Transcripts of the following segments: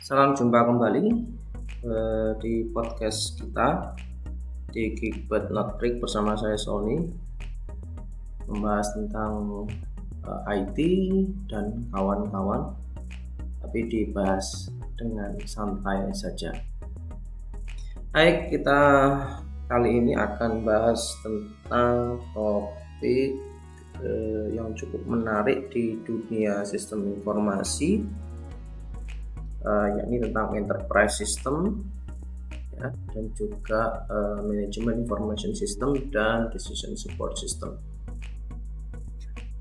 Salam jumpa kembali di podcast kita di Geek But Not Freak bersama saya Sony, membahas tentang IT dan kawan-kawan, tapi dibahas dengan santai saja. Baik, kita kali ini akan bahas tentang topik yang cukup menarik di dunia sistem informasi, yakni tentang enterprise system ya, dan juga manajemen information system dan decision support system.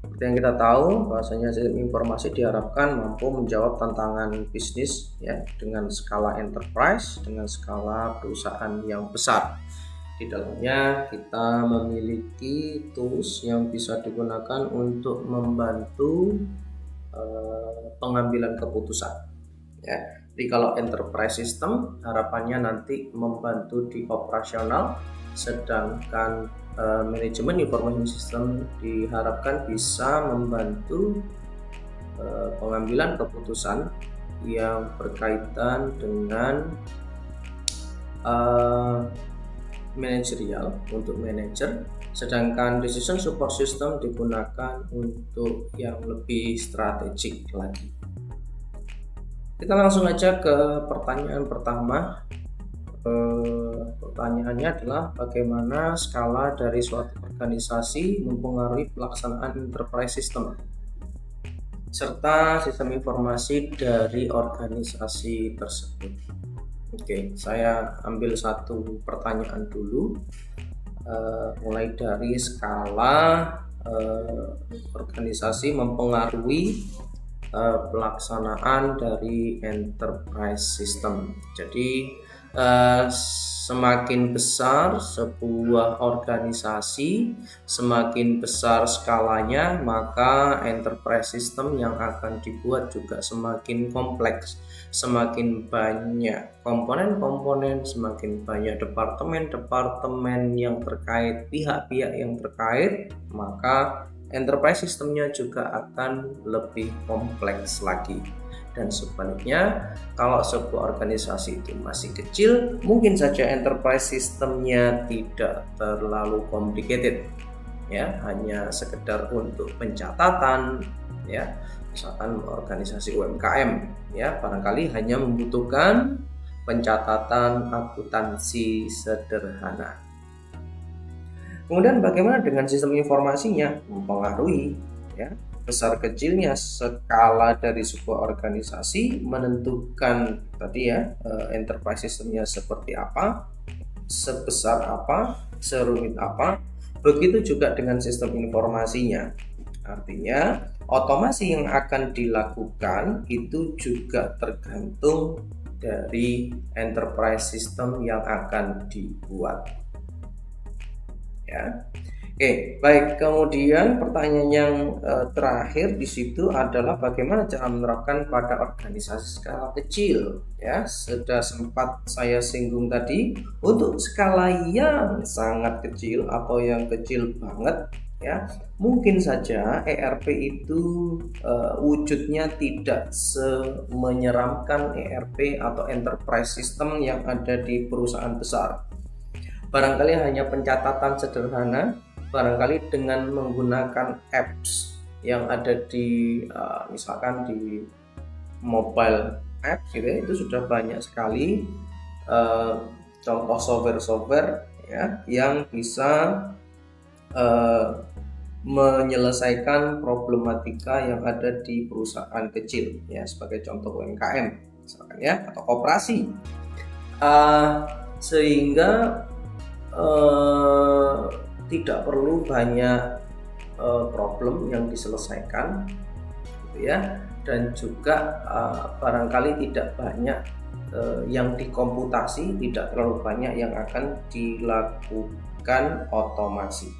Seperti yang kita tahu, bahwasanya sistem informasi diharapkan mampu menjawab tantangan bisnis ya dengan skala enterprise, dengan skala perusahaan yang besar. Di dalamnya kita memiliki tools yang bisa digunakan untuk membantu pengambilan keputusan. Ya, jadi kalau enterprise system harapannya nanti membantu di operasional, sedangkan manajemen information system diharapkan bisa membantu pengambilan keputusan yang berkaitan dengan manajerial untuk manajer, sedangkan decision support system digunakan untuk yang lebih strategik lagi. Kita langsung aja ke pertanyaan pertama. Pertanyaannya adalah bagaimana skala dari suatu organisasi mempengaruhi pelaksanaan enterprise system serta sistem informasi dari organisasi tersebut. Oke, saya ambil satu pertanyaan dulu, mulai dari skala organisasi mempengaruhi pelaksanaan dari enterprise system. Jadi semakin besar sebuah organisasi, semakin besar skalanya, maka enterprise system yang akan dibuat juga semakin kompleks. Semakin banyak komponen-komponen, semakin banyak departemen-departemen yang terkait, pihak-pihak yang terkait, maka enterprise systemnya juga akan lebih kompleks lagi. Dan sebaliknya, kalau sebuah organisasi itu masih kecil, mungkin saja enterprise systemnya tidak terlalu complicated, ya, hanya sekedar untuk pencatatan, ya, misalkan organisasi UMKM, ya, barangkali hanya membutuhkan pencatatan akuntansi sederhana. Kemudian bagaimana dengan sistem informasinya? Mempengaruhi, ya. Besar kecilnya skala dari sebuah organisasi menentukan tadi ya, enterprise systemnya seperti apa, sebesar apa, serumit apa. Begitu juga dengan sistem informasinya. Artinya otomasi yang akan dilakukan itu juga tergantung dari enterprise system yang akan dibuat. Ya. Oke, baik. Kemudian pertanyaan yang terakhir di situ adalah bagaimana cara menerapkan pada organisasi skala kecil. Ya, sudah sempat saya singgung tadi. Untuk skala yang sangat kecil atau yang kecil banget, ya, mungkin saja ERP itu wujudnya tidak semenyeramkan ERP atau enterprise system yang ada di perusahaan besar. Barangkali hanya pencatatan sederhana. Barangkali dengan menggunakan apps yang ada di misalkan di mobile apps gitu ya, itu sudah banyak sekali contoh software ya yang bisa menyelesaikan problematika yang ada di perusahaan kecil ya, sebagai contoh UMKM misalkan ya, atau koperasi, sehingga tidak perlu banyak problem yang diselesaikan gitu ya, dan juga barangkali tidak banyak yang dikomputasi, tidak terlalu banyak yang akan dilakukan otomasi.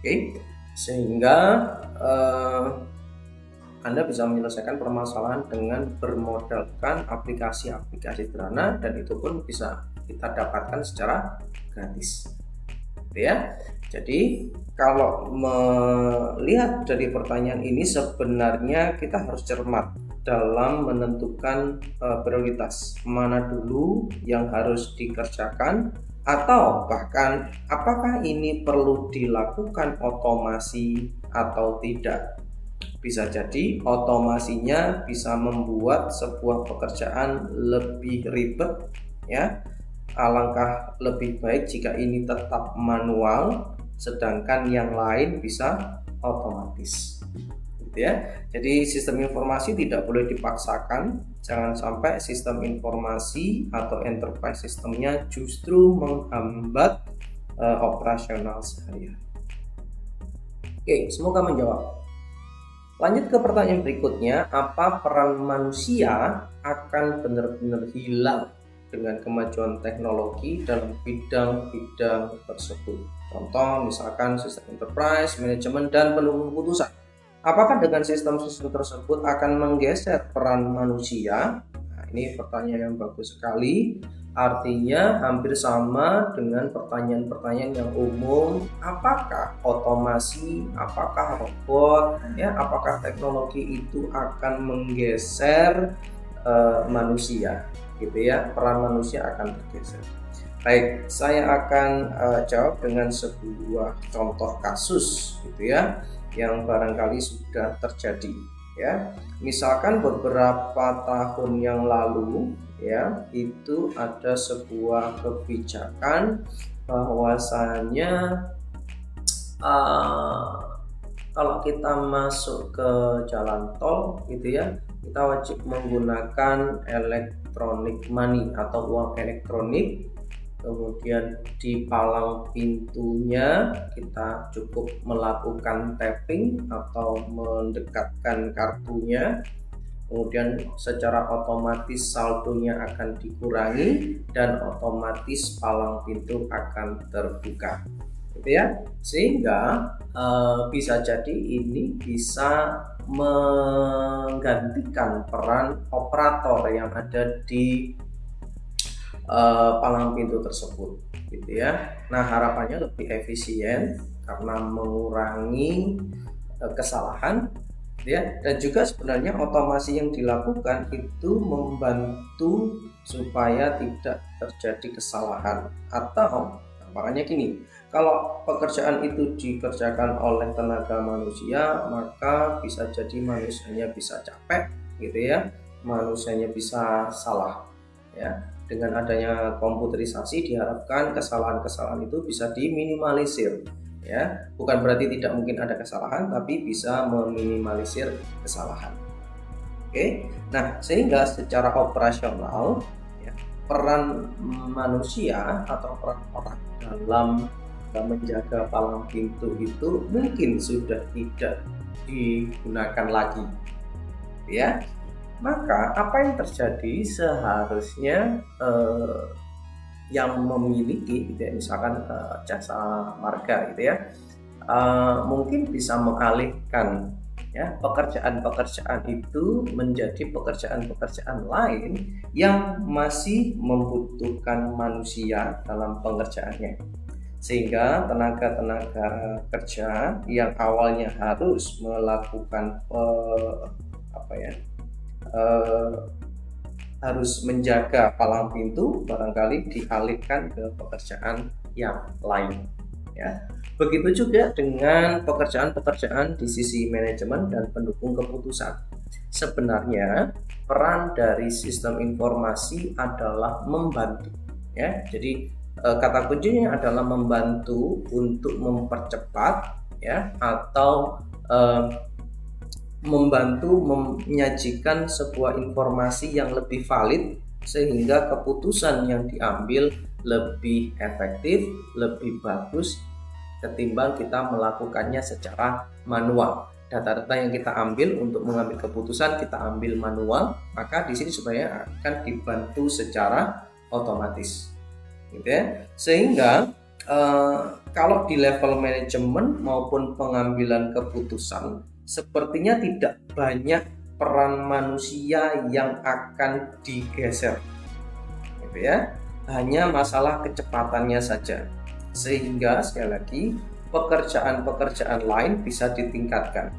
Oke, sehingga Anda bisa menyelesaikan permasalahan dengan bermodalkan aplikasi-aplikasi sederhana, dan itu pun bisa kita dapatkan secara gratis. Ya, jadi kalau melihat dari pertanyaan ini sebenarnya kita harus cermat dalam menentukan prioritas mana dulu yang harus dikerjakan, atau bahkan apakah ini perlu dilakukan otomasi atau tidak. Bisa jadi otomasinya bisa membuat sebuah pekerjaan lebih ribet, ya. Alangkah lebih baik jika ini tetap manual, sedangkan yang lain bisa otomatis, gitu ya. Jadi sistem informasi tidak boleh dipaksakan. Jangan sampai sistem informasi atau enterprise sistemnya justru menghambat operasional sehari-hari. Oke, semoga menjawab. Lanjut ke pertanyaan berikutnya, apa peran manusia akan benar-benar hilang dengan kemajuan teknologi dalam bidang-bidang tersebut? Contoh misalkan sistem enterprise, manajemen, dan pendukung keputusan. Apakah dengan sistem-sistem tersebut akan menggeser peran manusia? Nah, ini pertanyaan yang bagus sekali. Artinya hampir sama dengan pertanyaan-pertanyaan yang umum, apakah otomasi, apakah robot, ya, apakah teknologi itu akan menggeser manusia, gitu ya, peran manusia akan bergeser. Baik, saya akan jawab dengan sebuah contoh kasus, gitu ya, yang barangkali sudah terjadi, ya. Misalkan beberapa tahun yang lalu, ya, itu ada sebuah kebijakan bahwasanya kalau kita masuk ke jalan tol, gitu ya, kita wajib menggunakan electronic money atau uang elektronik. Kemudian di palang pintunya kita cukup melakukan tapping atau mendekatkan kartunya. Kemudian secara otomatis saldonya akan dikurangi dan otomatis palang pintu akan terbuka, gitu ya. Sehingga bisa jadi ini bisa menggantikan peran operator yang ada di palang pintu tersebut, gitu ya. Nah, harapannya lebih efisien karena mengurangi kesalahan, ya, dan juga sebenarnya otomasi yang dilakukan itu membantu supaya tidak terjadi kesalahan. Atau makanya gini, kalau pekerjaan itu dikerjakan oleh tenaga manusia, maka bisa jadi manusianya bisa capek, gitu ya, manusianya bisa salah, ya. Dengan adanya komputerisasi diharapkan kesalahan-kesalahan itu bisa diminimalisir, ya. Bukan berarti tidak mungkin ada kesalahan, tapi bisa meminimalisir kesalahan. Oke. Nah, sehingga secara operasional, ya, peran manusia atau peran orang dalam menjaga palang pintu itu mungkin sudah tidak digunakan lagi, ya. Maka apa yang terjadi, seharusnya yang memiliki, gitu ya, misalkan jasa marga, gitu ya, mungkin bisa mengalihkan, ya, pekerjaan-pekerjaan itu menjadi pekerjaan-pekerjaan lain yang masih membutuhkan manusia dalam pengerjaannya, sehingga tenaga-tenaga kerja yang awalnya harus melakukan harus menjaga palang pintu barangkali dialihkan ke pekerjaan yang lain, ya. Begitu juga dengan pekerjaan-pekerjaan di sisi manajemen dan pendukung keputusan. Sebenarnya peran dari sistem informasi adalah membantu, ya. Jadi kata kuncinya adalah membantu untuk mempercepat, ya, atau membantu menyajikan sebuah informasi yang lebih valid sehingga keputusan yang diambil lebih efektif, lebih bagus ketimbang kita melakukannya secara manual. Data-data yang kita ambil untuk mengambil keputusan kita ambil manual, maka di sini sebenarnya akan dibantu secara otomatis, gitu ya. Sehingga kalau di level manajemen maupun pengambilan keputusan sepertinya tidak banyak peran manusia yang akan digeser, gitu ya. Hanya masalah kecepatannya saja, sehingga sekali lagi pekerjaan-pekerjaan lain bisa ditingkatkan.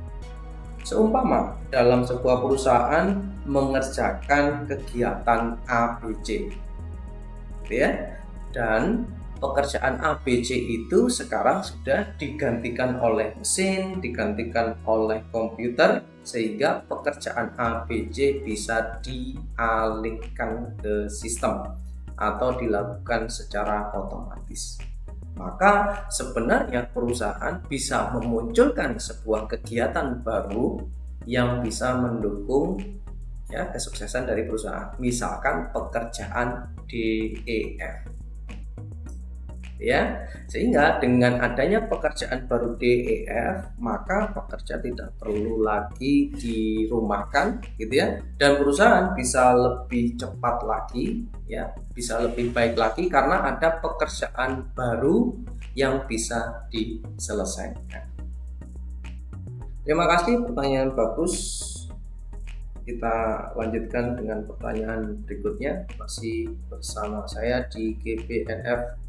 Seumpama dalam sebuah perusahaan mengerjakan kegiatan ABC, gitu ya. Dan pekerjaan ABC itu sekarang sudah digantikan oleh mesin, digantikan oleh komputer, sehingga pekerjaan ABC bisa dialihkan ke sistem atau dilakukan secara otomatis. Maka sebenarnya perusahaan bisa memunculkan sebuah kegiatan baru yang bisa mendukung ya kesuksesan dari perusahaan. Misalkan pekerjaan DEF. Ya, sehingga dengan adanya pekerjaan baru DEF, maka pekerja tidak perlu lagi dirumahkan, gitu ya, dan perusahaan bisa lebih cepat lagi, ya, bisa lebih baik lagi karena ada pekerjaan baru yang bisa diselesaikan. Terima kasih, pertanyaan bagus. Kita lanjutkan dengan pertanyaan berikutnya, masih bersama saya di GBNF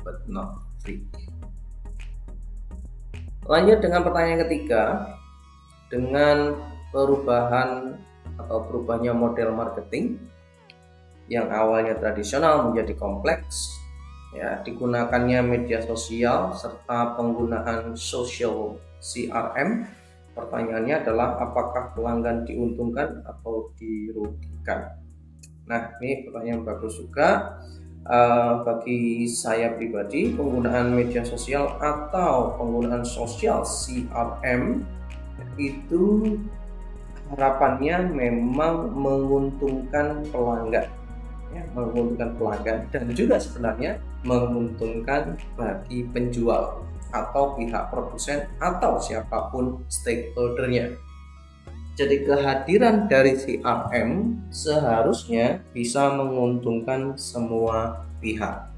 but not free. Lanjut dengan pertanyaan ketiga, dengan perubahan atau berubahnya model marketing yang awalnya tradisional menjadi kompleks, ya, digunakannya media sosial serta penggunaan social CRM. Pertanyaannya adalah apakah pelanggan diuntungkan atau dirugikan? Nah, ini pertanyaan bagus juga. Bagi saya pribadi, penggunaan media sosial atau penggunaan social CRM itu harapannya memang menguntungkan pelanggan, ya, menguntungkan pelanggan dan juga sebenarnya menguntungkan bagi penjual atau pihak produsen atau siapapun stakeholdernya. Jadi kehadiran dari CRM seharusnya bisa menguntungkan semua pihak,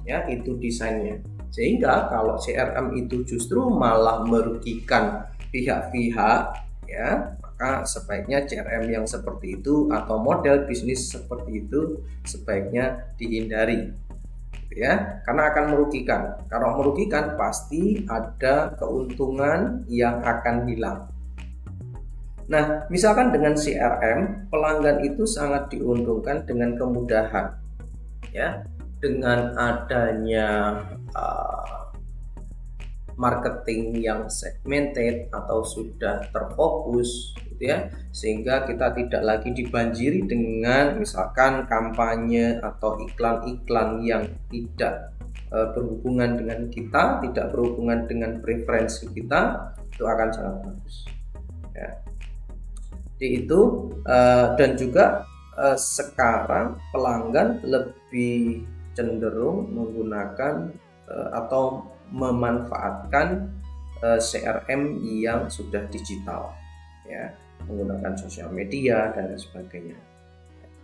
ya, itu desainnya. Sehingga kalau CRM itu justru malah merugikan pihak-pihak, ya, maka sebaiknya CRM yang seperti itu atau model bisnis seperti itu sebaiknya dihindari, ya, karena akan merugikan. Kalau merugikan pasti ada keuntungan yang akan hilang. Nah, misalkan dengan CRM, pelanggan itu sangat diuntungkan dengan kemudahan, ya, dengan adanya marketing yang segmented atau sudah terfokus, gitu ya, sehingga kita tidak lagi dibanjiri dengan misalkan kampanye atau iklan-iklan yang tidak berhubungan dengan kita, tidak berhubungan dengan preferensi kita, itu akan sangat bagus, ya. Itu dan juga sekarang pelanggan lebih cenderung menggunakan atau memanfaatkan CRM yang sudah digital, ya, menggunakan sosial media dan lain sebagainya.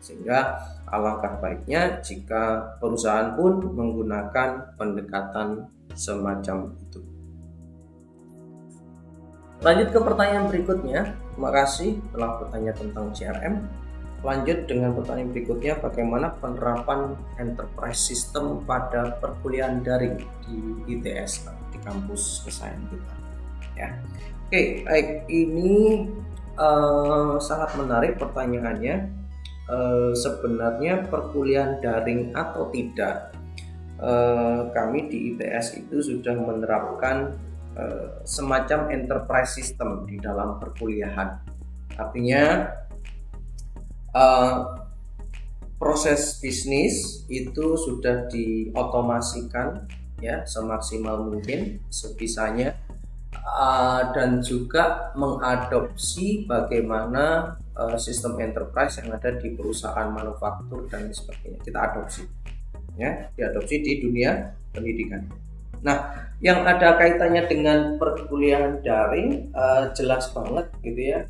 Sehingga alangkah baiknya jika perusahaan pun menggunakan pendekatan semacam itu. Lanjut ke pertanyaan berikutnya. Terima kasih telah bertanya tentang CRM. Lanjut dengan pertanyaan berikutnya, bagaimana penerapan enterprise system pada perkuliahan daring di ITS, di kampus kesayangan kita, ya. Oke, baik, ini sangat menarik pertanyaannya. Sebenarnya perkuliahan daring atau tidak, kami di ITS itu sudah menerapkan semacam enterprise system di dalam perkuliahan. Artinya proses bisnis itu sudah diotomasikan, ya, semaksimal mungkin sebisanya, dan juga mengadopsi bagaimana sistem enterprise yang ada di perusahaan manufaktur dan sebagainya. Kita adopsi, ya, diadopsi di dunia pendidikan. Nah, yang ada kaitannya dengan perkuliahan daring jelas banget, gitu ya.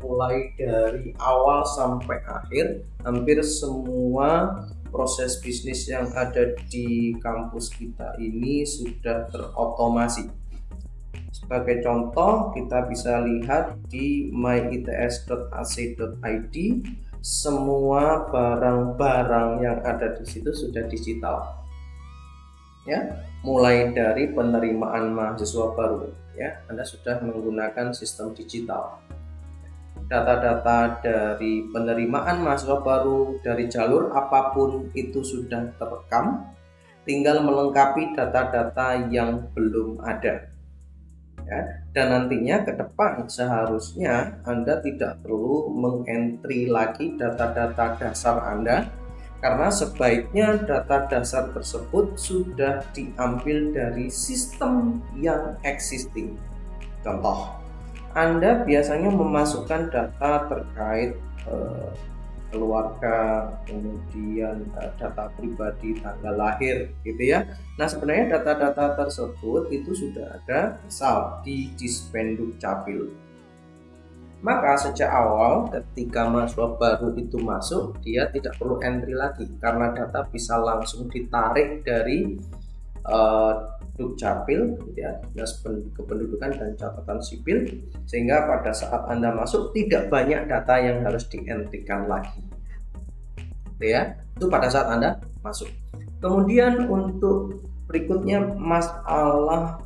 Mulai dari awal sampai akhir, hampir semua proses bisnis yang ada di kampus kita ini sudah terotomasi. Sebagai contoh, kita bisa lihat di myits.ac.id, semua barang-barang yang ada di situ sudah digital, ya, mulai dari penerimaan mahasiswa baru, ya, Anda sudah menggunakan sistem digital. data-data dari penerimaan mahasiswa baru dari jalur apapun itu sudah terekam, tinggal melengkapi data-data yang belum ada. Ya, dan nantinya ke depan seharusnya Anda tidak perlu mengentry lagi data-data dasar Anda, karena sebaiknya data dasar tersebut sudah diambil dari sistem yang existing. Contoh, Anda biasanya memasukkan data terkait keluarga, kemudian data pribadi, tanggal lahir gitu ya. Nah, sebenarnya data-data tersebut itu sudah ada misal di Dispenduk Capil. Maka sejak awal ketika mahasiswa baru itu masuk, dia tidak perlu entry lagi karena data bisa langsung ditarik dari Dukcapil, ya, Dinas Kependudukan dan Catatan Sipil, sehingga pada saat Anda masuk tidak banyak data yang harus dientrykan lagi, ya. Itu pada saat Anda masuk. Kemudian untuk berikutnya masalah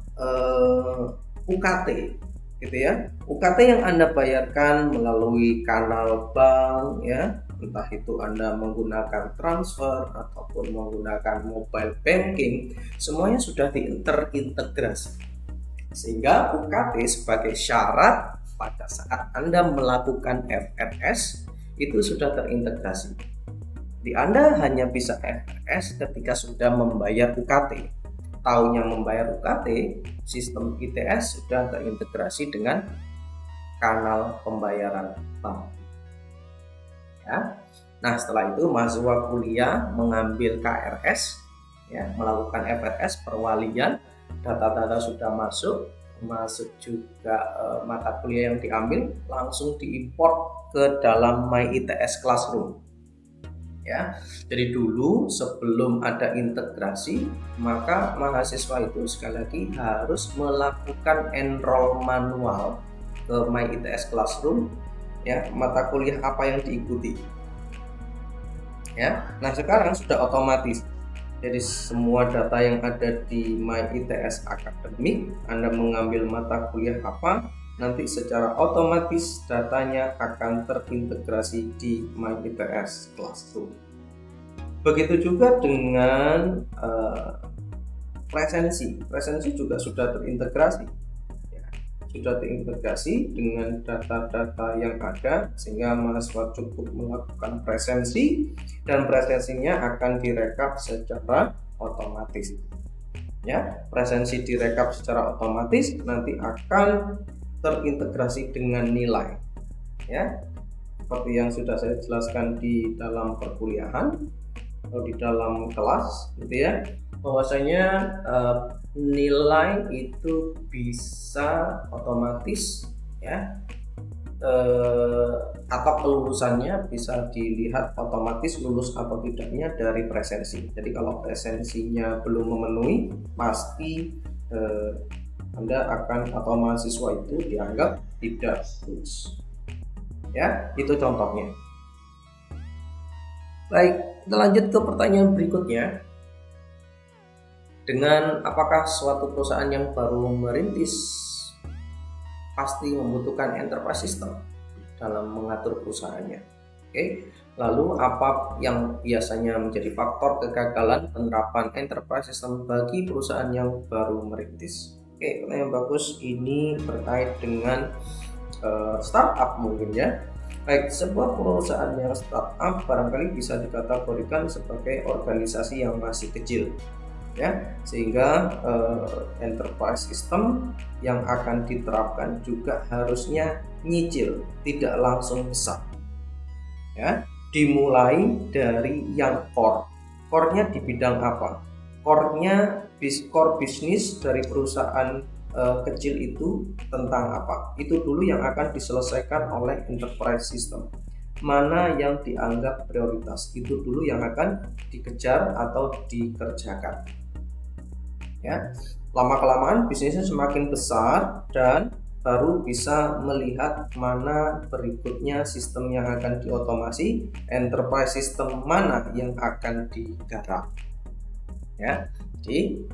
UKT, gitu ya. UKT yang Anda bayarkan melalui kanal bank, ya, entah itu Anda menggunakan transfer ataupun menggunakan mobile banking, semuanya sudah terintegrasi, sehingga UKT sebagai syarat pada saat Anda melakukan FRS itu sudah terintegrasi. Di Anda hanya bisa FRS ketika sudah membayar UKT. Tahunnya membayar UKT, sistem ITS sudah terintegrasi dengan kanal pembayaran bank. Ya. Nah, setelah itu mahasiswa kuliah mengambil KRS, ya, melakukan FRS perwalian, data-data sudah masuk juga mata kuliah yang diambil langsung diimport ke dalam MyITS Classroom. Ya, jadi dulu sebelum ada integrasi, maka mahasiswa itu sekali lagi harus melakukan enroll manual ke MyITS Classroom. Ya, mata kuliah apa yang diikuti, ya. Nah, sekarang sudah otomatis, jadi semua data yang ada di MyITS Academic, Anda mengambil mata kuliah apa, nanti secara otomatis datanya akan terintegrasi di MyITS Classroom. Begitu juga dengan presensi juga sudah terintegrasi. Sudah terintegrasi dengan data-data yang ada, sehingga mahasiswa cukup melakukan presensi dan presensinya akan direkap secara otomatis. Ya, presensi direkap secara otomatis nanti akan terintegrasi dengan nilai. Ya, seperti yang sudah saya jelaskan di dalam perkuliahan atau di dalam kelas, gitu ya, bahwasanya nilai itu bisa otomatis, ya, atau kelulusannya bisa dilihat otomatis lulus atau tidaknya dari presensi. Jadi kalau presensinya belum memenuhi, pasti Anda akan atau mahasiswa itu dianggap tidak lulus. Ya, itu contohnya. Baik, kita lanjut ke pertanyaan berikutnya. Dengan apakah suatu perusahaan yang baru merintis pasti membutuhkan enterprise system dalam mengatur perusahaannya? Oke. Lalu apa yang biasanya menjadi faktor kegagalan penerapan enterprise system bagi perusahaan yang baru merintis? Oke, pertanyaan bagus. Ini terkait dengan startup mungkin, ya. Baik, sebuah perusahaan yang startup barangkali bisa dikategorikan sebagai organisasi yang masih kecil, ya, sehingga enterprise system yang akan diterapkan juga harusnya nyicil, tidak langsung besar, ya. Dimulai dari yang core-nya di bidang apa? Core bisnis dari perusahaan kecil itu tentang apa? Itu dulu yang akan diselesaikan oleh enterprise system. Mana yang dianggap prioritas, itu dulu yang akan dikejar atau dikerjakan. Ya, lama-kelamaan bisnisnya semakin besar dan baru bisa melihat mana berikutnya sistem yang akan diotomasi, enterprise system mana yang akan digarap. Ya, jadi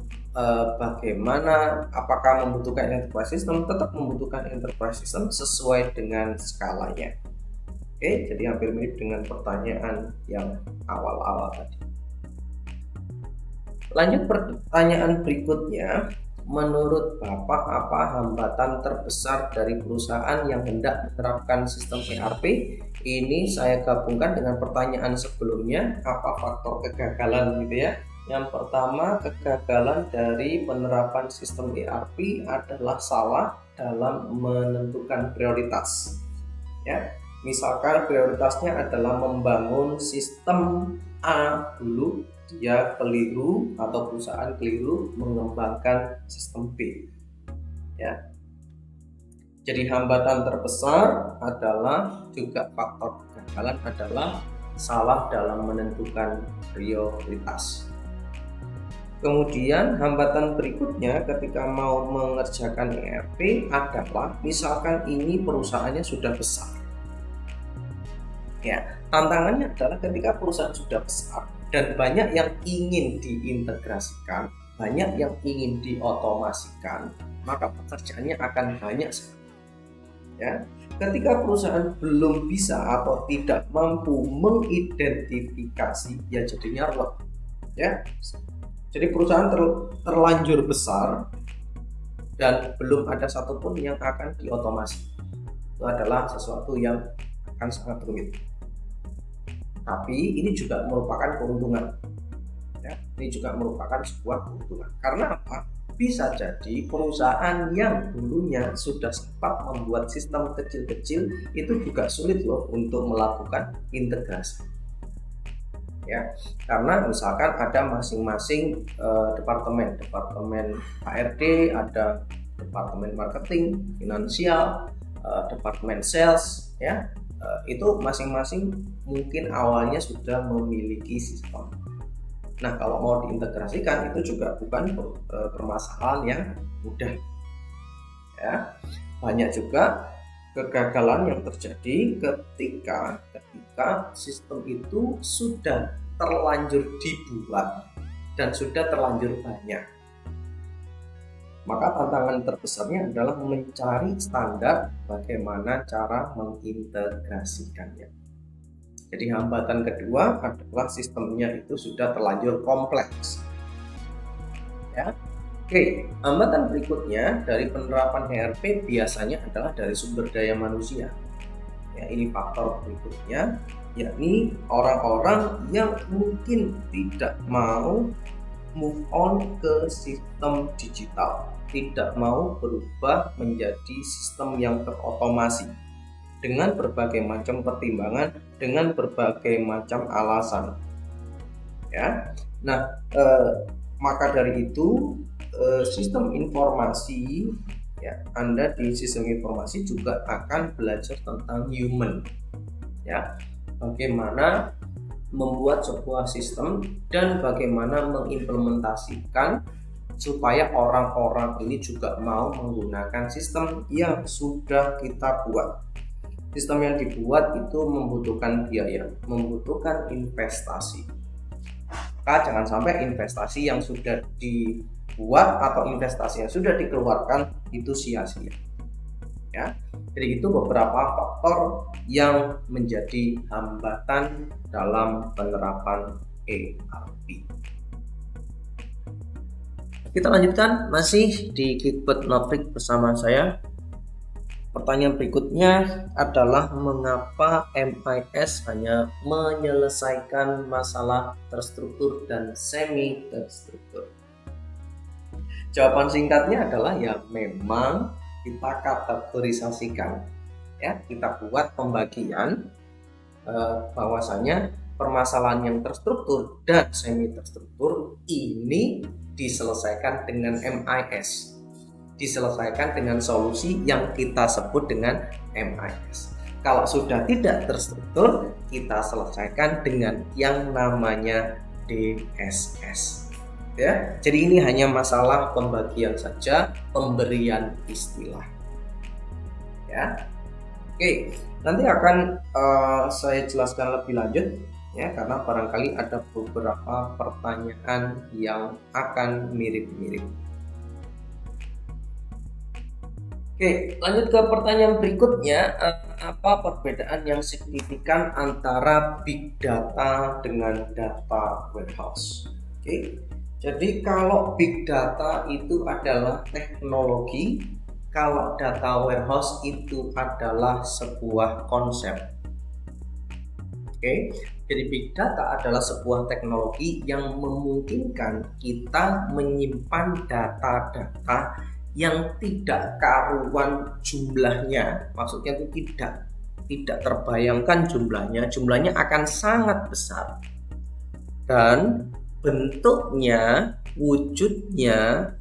bagaimana, apakah membutuhkan enterprise system? Tetap membutuhkan enterprise system sesuai dengan skalanya. Oke, jadi hampir mirip dengan pertanyaan yang awal-awal tadi. Lanjut pertanyaan berikutnya, menurut Bapak apa hambatan terbesar dari perusahaan yang hendak menerapkan sistem ERP? Ini saya gabungkan dengan pertanyaan sebelumnya, apa faktor kegagalan gitu ya. Yang pertama, kegagalan dari penerapan sistem ERP adalah salah dalam menentukan prioritas. Ya, misalkan prioritasnya adalah membangun sistem A dulu, dia keliru atau perusahaan keliru mengembangkan sistem B. Ya. Jadi hambatan terbesar adalah juga faktor kegagalan adalah salah dalam menentukan prioritas. Kemudian hambatan berikutnya ketika mau mengerjakan ERP adalah misalkan ini perusahaannya sudah besar. Ya, tantangannya adalah ketika perusahaan sudah besar dan banyak yang ingin diintegrasikan, banyak yang ingin diotomasikan, maka pekerjaannya akan banyak sekali. Ya, ketika perusahaan belum bisa atau tidak mampu mengidentifikasi, ya jadinya ruwet. Ya, jadi perusahaan terlanjur besar dan belum ada satupun yang akan diotomasi. Itu adalah sesuatu yang akan sangat rumit. Tapi ini juga merupakan keuntungan. Ya, ini juga merupakan sebuah keuntungan. Karena apa? Bisa jadi perusahaan yang dulunya sudah sempat membuat sistem kecil-kecil itu juga sulit loh untuk melakukan integrasi. Ya, karena misalkan ada masing-masing departemen HRD, ada departemen marketing, finansial, departemen sales, ya. Itu masing-masing mungkin awalnya sudah memiliki sistem. Nah, kalau mau diintegrasikan itu juga bukan permasalahan yang mudah. Ya, banyak juga kegagalan yang terjadi ketika sistem itu sudah terlanjur dibuat dan sudah terlanjur banyak. Maka tantangan terbesarnya adalah mencari standar bagaimana cara mengintegrasikannya. Jadi hambatan kedua adalah sistemnya itu sudah terlanjur kompleks. Ya. Oke, hambatan berikutnya dari penerapan ERP biasanya adalah dari sumber daya manusia. Ya, ini faktor berikutnya, yakni orang-orang yang mungkin tidak mau move on ke sistem digital, tidak mau berubah menjadi sistem yang terotomasi dengan berbagai macam pertimbangan, dengan berbagai macam alasan. Ya, nah maka dari itu sistem informasi, ya, Anda di sistem informasi juga akan belajar tentang human, ya, bagaimana membuat sebuah sistem dan bagaimana mengimplementasikan supaya orang-orang ini juga mau menggunakan sistem yang sudah kita buat. Sistem yang dibuat itu membutuhkan biaya, membutuhkan investasi. Maka jangan sampai investasi yang sudah dibuat atau investasi yang sudah dikeluarkan itu sia-sia. Ya, jadi itu beberapa faktor yang menjadi hambatan dalam penerapan ERP. Kita lanjutkan masih di Geekbot Notebook bersama saya. Pertanyaan berikutnya adalah mengapa MIS hanya menyelesaikan masalah terstruktur dan semi terstruktur? Jawaban singkatnya adalah ya memang kita kategorisasikan, ya, kita buat pembagian bahwasanya permasalahan yang terstruktur dan semi terstruktur ini diselesaikan dengan MIS, diselesaikan dengan solusi yang kita sebut dengan MIS. Kalau sudah tidak terstruktur, kita selesaikan dengan yang namanya DSS. Ya, jadi ini hanya masalah pembagian saja, pemberian istilah. Ya, oke, nanti akan saya jelaskan lebih lanjut ya, karena barangkali ada beberapa pertanyaan yang akan mirip-mirip. Oke, lanjut ke pertanyaan berikutnya. Apa perbedaan yang signifikan antara big data dengan data warehouse? Oke, jadi kalau big data itu adalah teknologi, kalau data warehouse itu adalah sebuah konsep. Oke, jadi big data adalah sebuah teknologi yang memungkinkan kita menyimpan data-data yang tidak karuan jumlahnya. Maksudnya itu tidak terbayangkan jumlahnya akan sangat besar, dan bentuknya, wujudnya,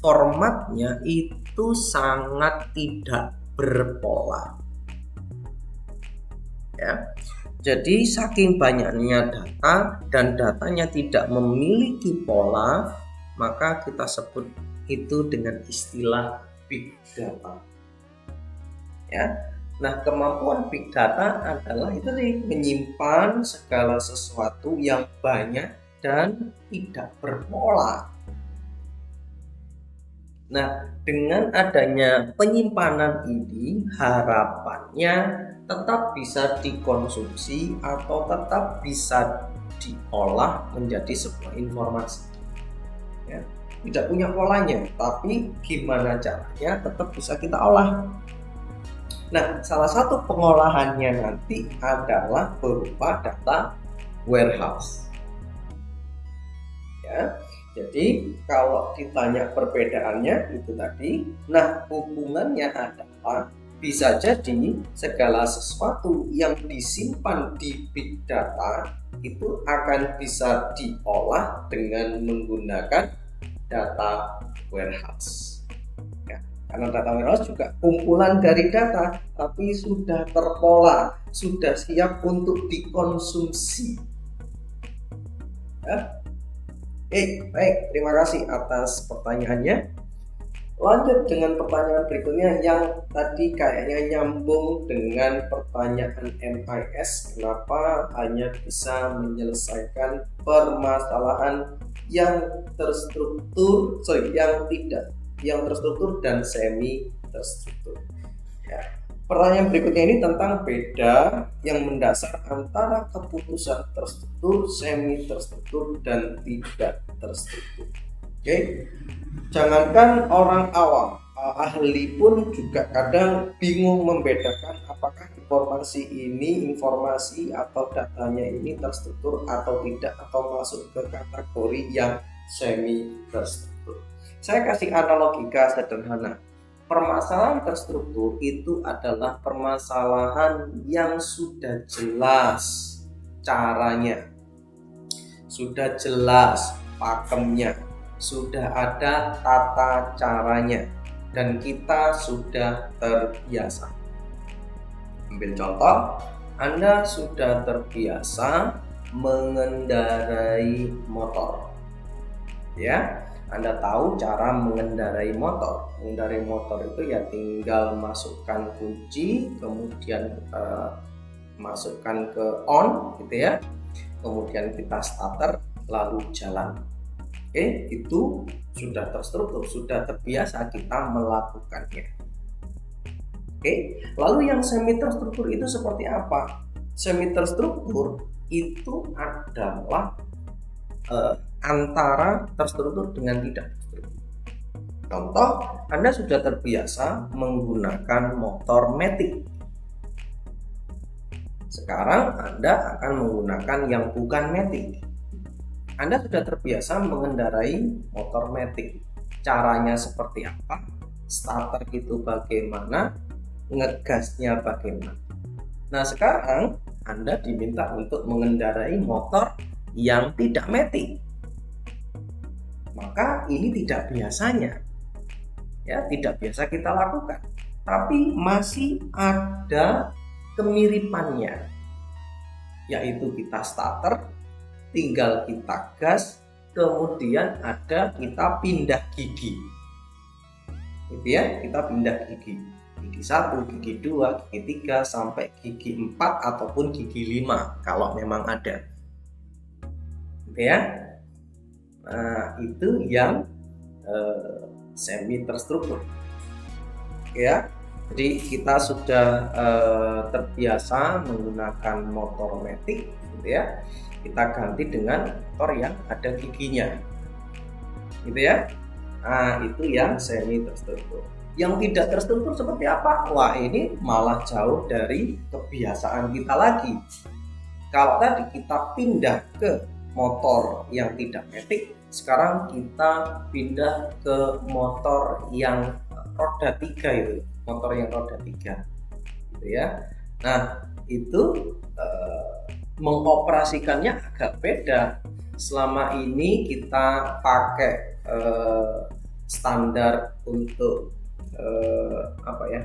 formatnya itu sangat tidak berpola, ya. Jadi saking banyaknya data dan datanya tidak memiliki pola, maka kita sebut itu dengan istilah big data, ya. Nah, kemampuan big data adalah itu nih, menyimpan segala sesuatu yang banyak dan tidak berpola. Nah, dengan adanya penyimpanan ini, harapannya tetap bisa dikonsumsi atau tetap bisa diolah menjadi sebuah informasi, ya. Tidak punya polanya, tapi gimana caranya tetap bisa kita olah. Nah, salah satu pengolahannya nanti adalah berupa data warehouse, ya. Jadi kalau ditanya perbedaannya itu tadi, nah hubungannya adalah bisa jadi segala sesuatu yang disimpan di big data itu akan bisa diolah dengan menggunakan data warehouse, ya. Karena data warehouse juga kumpulan dari data, tapi sudah terpola, sudah siap untuk dikonsumsi, ya. Baik, terima kasih atas pertanyaannya. Lanjut dengan pertanyaan berikutnya yang tadi kayaknya nyambung dengan pertanyaan MIS. Kenapa hanya bisa menyelesaikan permasalahan yang terstruktur, yang terstruktur dan semi terstruktur, ya. Pertanyaan berikutnya ini tentang beda yang mendasar antara keputusan terstruktur, semi terstruktur, dan tidak terstruktur. Oke, jangankan orang awam, ahli pun juga kadang bingung membedakan apakah informasi atau datanya ini terstruktur atau tidak, atau masuk ke kategori yang semi terstruktur. Saya kasih analogika sederhana. Permasalahan terstruktur itu adalah permasalahan yang sudah jelas caranya, sudah jelas pakemnya, sudah ada tata caranya, dan kita sudah terbiasa. Ambil contoh, Anda sudah terbiasa mengendarai motor, ya. Anda tahu cara mengendarai motor. Mengendarai motor itu ya tinggal masukkan kunci, kemudian masukkan ke on gitu ya. Kemudian kita starter lalu jalan. Oke, itu sudah terstruktur, sudah terbiasa kita melakukannya. Oke, lalu yang semi terstruktur itu seperti apa? Semi terstruktur itu adalah antara terstruktur dengan tidak terstruktur. Contoh, Anda sudah terbiasa menggunakan motor matic. Sekarang Anda akan menggunakan yang bukan matic. Anda sudah terbiasa mengendarai motor matic. Caranya seperti apa? Starter itu bagaimana? Ngegasnya bagaimana? Nah, sekarang Anda diminta untuk mengendarai motor yang tidak matic. Maka ini tidak biasanya, ya, tidak biasa kita lakukan, tapi masih ada kemiripannya, yaitu kita starter, tinggal kita gas, kemudian ada kita pindah gigi, gitu ya. Kita pindah gigi 1, gigi 2, gigi 3 sampai gigi 4 ataupun gigi 5 kalau memang ada. gitu ya. Nah, itu yang semi terstruktur, ya. Jadi kita sudah terbiasa menggunakan motor matic, gitu ya. Kita ganti dengan motor yang ada giginya, gitu ya. Nah, itu yang semi terstruktur. Yang tidak terstruktur seperti apa? Wah, ini malah jauh dari kebiasaan kita lagi. Kalau tadi kita pindah ke motor yang tidak matic, sekarang kita pindah ke motor yang roda 3 itu, motor yang roda 3 gitu ya. Nah, itu mengoperasikannya agak beda. Selama ini kita pakai standar untuk apa ya,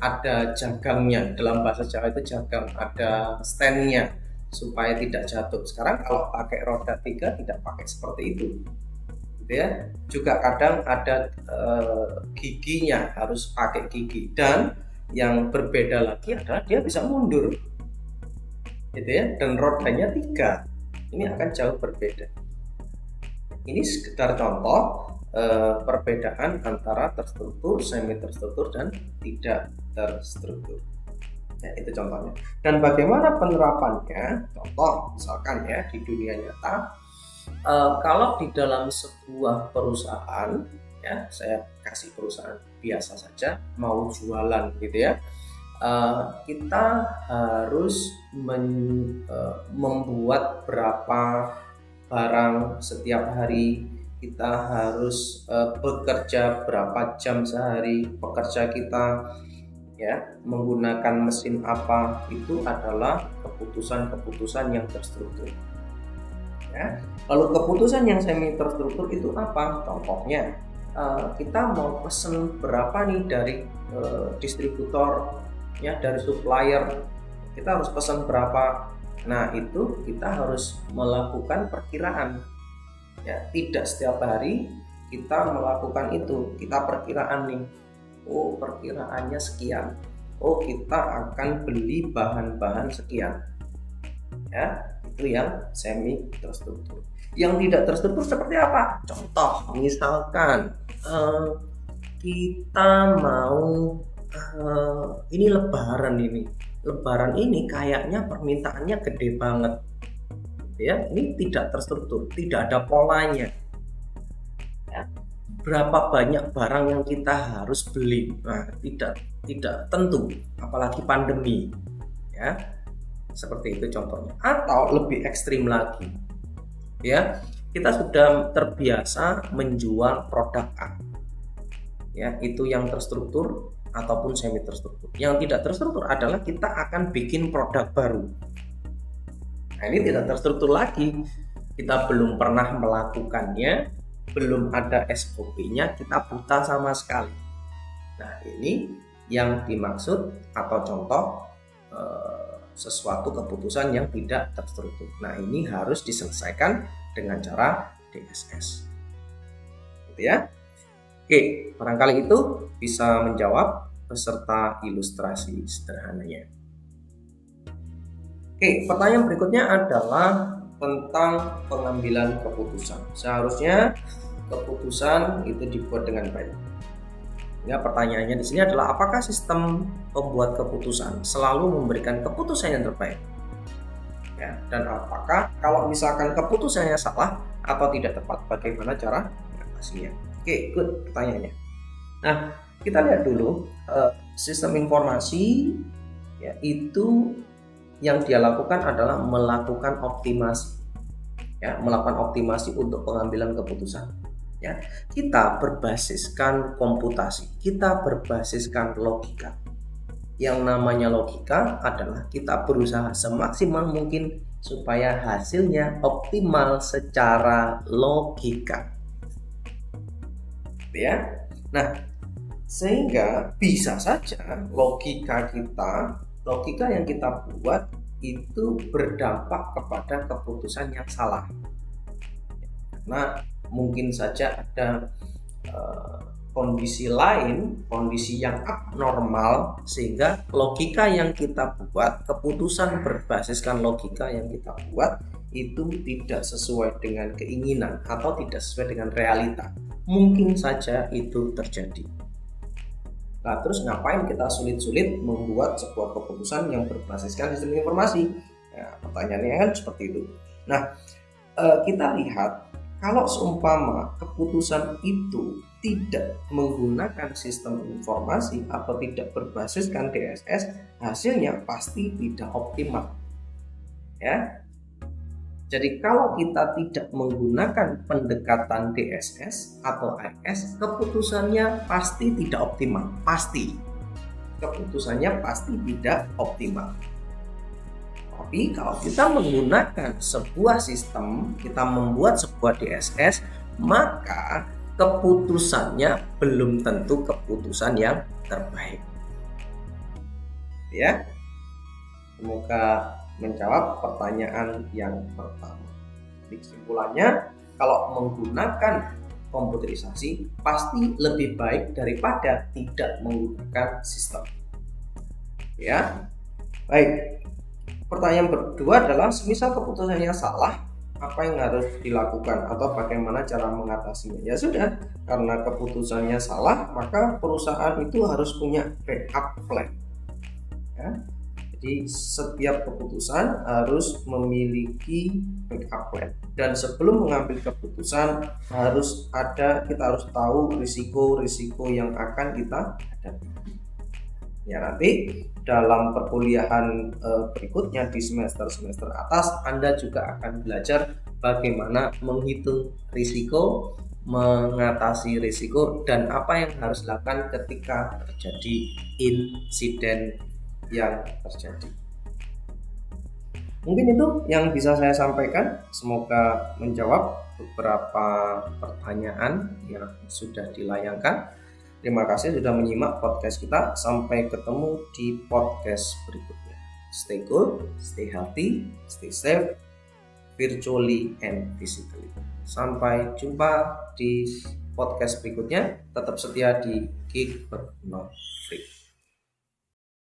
ada jagangnya, dalam bahasa Jawa itu jagang, ada standnya supaya tidak jatuh. Sekarang kalau pakai roda 3 tidak pakai seperti itu, gitu ya. Juga kadang ada giginya, harus pakai gigi, dan yang berbeda lagi adalah dia bisa mundur, gitu ya, dan rodanya 3. Ini akan jauh berbeda. Ini sekedar contoh perbedaan antara terstruktur, semi terstruktur, dan tidak terstruktur. Ya, itu contohnya. Dan bagaimana penerapannya? Contoh misalkan ya, di dunia nyata, kalau di dalam sebuah perusahaan, ya, saya kasih perusahaan biasa saja, mau jualan gitu ya, kita harus membuat berapa barang setiap hari, kita harus bekerja berapa jam sehari, pekerja kita ya menggunakan mesin apa, itu adalah keputusan-keputusan yang terstruktur, ya. Lalu keputusan yang semi terstruktur itu apa? Contohnya kita mau pesen berapa nih dari distributor, ya, dari supplier, kita harus pesan berapa. Nah, itu kita harus melakukan perkiraan, ya. Tidak setiap hari kita melakukan itu, kita perkiraan nih, oh perkiraannya sekian, oh kita akan beli bahan-bahan sekian, ya. Itu yang semi terstruktur. Yang tidak terstruktur seperti apa? Contoh misalkan kita mau ini lebaran ini kayaknya permintaannya gede banget, ya. Ini tidak terstruktur, tidak ada polanya, ya. Berapa banyak barang yang kita harus beli? Nah, tidak tentu, apalagi pandemi, ya. Seperti itu contohnya. Atau lebih ekstrim lagi, ya, kita sudah terbiasa menjual produk A, ya, itu yang terstruktur ataupun semi terstruktur. Yang tidak terstruktur adalah kita akan bikin produk baru. Nah, ini tidak terstruktur lagi, kita belum pernah melakukannya, belum ada SOP-nya, kita buta sama sekali. Nah, ini yang dimaksud atau contoh sesuatu keputusan yang tidak terstruktur. Nah, ini harus diselesaikan dengan cara DSS, gitu ya. Oke, barangkali itu bisa menjawab beserta ilustrasi sederhananya. Oke, pertanyaan berikutnya adalah tentang pengambilan keputusan. Seharusnya keputusan itu dibuat dengan baik. Ya, pertanyaannya di sini adalah apakah sistem pembuat keputusan selalu memberikan keputusan yang terbaik? Ya, dan apakah kalau misalkan keputusannya salah atau tidak tepat, bagaimana cara mengatasinya? Oke, good pertanyaannya. Nah, kita lihat dulu sistem informasi, ya, itu yang dia lakukan adalah melakukan optimasi, ya, melakukan optimasi untuk pengambilan keputusan, ya. Kita berbasiskan komputasi, kita berbasiskan logika. Yang namanya logika adalah kita berusaha semaksimal mungkin supaya hasilnya optimal secara logika, ya. Nah, sehingga bisa saja logika yang kita buat itu berdampak kepada keputusan yang salah. Nah, mungkin saja ada kondisi lain, kondisi yang abnormal, sehingga logika yang kita buat, keputusan berbasiskan logika yang kita buat itu tidak sesuai dengan keinginan atau tidak sesuai dengan realita. Mungkin saja itu terjadi. Nah, terus ngapain kita sulit-sulit membuat sebuah keputusan yang berbasiskan sistem informasi? Nah, pertanyaannya kan seperti itu. Nah, kita lihat kalau seumpama keputusan itu tidak menggunakan sistem informasi atau tidak berbasiskan DSS, hasilnya pasti tidak optimal. Ya. Jadi kalau kita tidak menggunakan pendekatan DSS atau AS, keputusannya pasti tidak optimal. Pasti. Keputusannya pasti tidak optimal. Tapi kalau kita menggunakan sebuah sistem, kita membuat sebuah DSS, maka keputusannya belum tentu keputusan yang terbaik. Ya. Semoga menjawab pertanyaan yang pertama. Kesimpulannya, kalau menggunakan komputerisasi pasti lebih baik daripada tidak menggunakan sistem. Ya, baik. Pertanyaan kedua adalah, semisal keputusannya salah, apa yang harus dilakukan atau bagaimana cara mengatasinya? Ya sudah, karena keputusannya salah, maka perusahaan itu harus punya backup plan. Ya. Jadi setiap keputusan harus memiliki backup plan, dan sebelum mengambil keputusan kita harus tahu risiko-risiko yang akan kita hadapi. Ya, nanti dalam perkuliahan berikutnya di semester atas Anda juga akan belajar bagaimana menghitung risiko, mengatasi risiko, dan apa yang harus dilakukan ketika terjadi insiden yang terjadi. Mungkin itu yang bisa saya sampaikan. Semoga menjawab beberapa pertanyaan yang sudah dilayangkan. Terima kasih sudah menyimak podcast kita. Sampai ketemu di podcast berikutnya. Stay good, stay healthy, stay safe, virtually and physically. Sampai jumpa di podcast berikutnya. Tetap setia di Geek But Not Freak.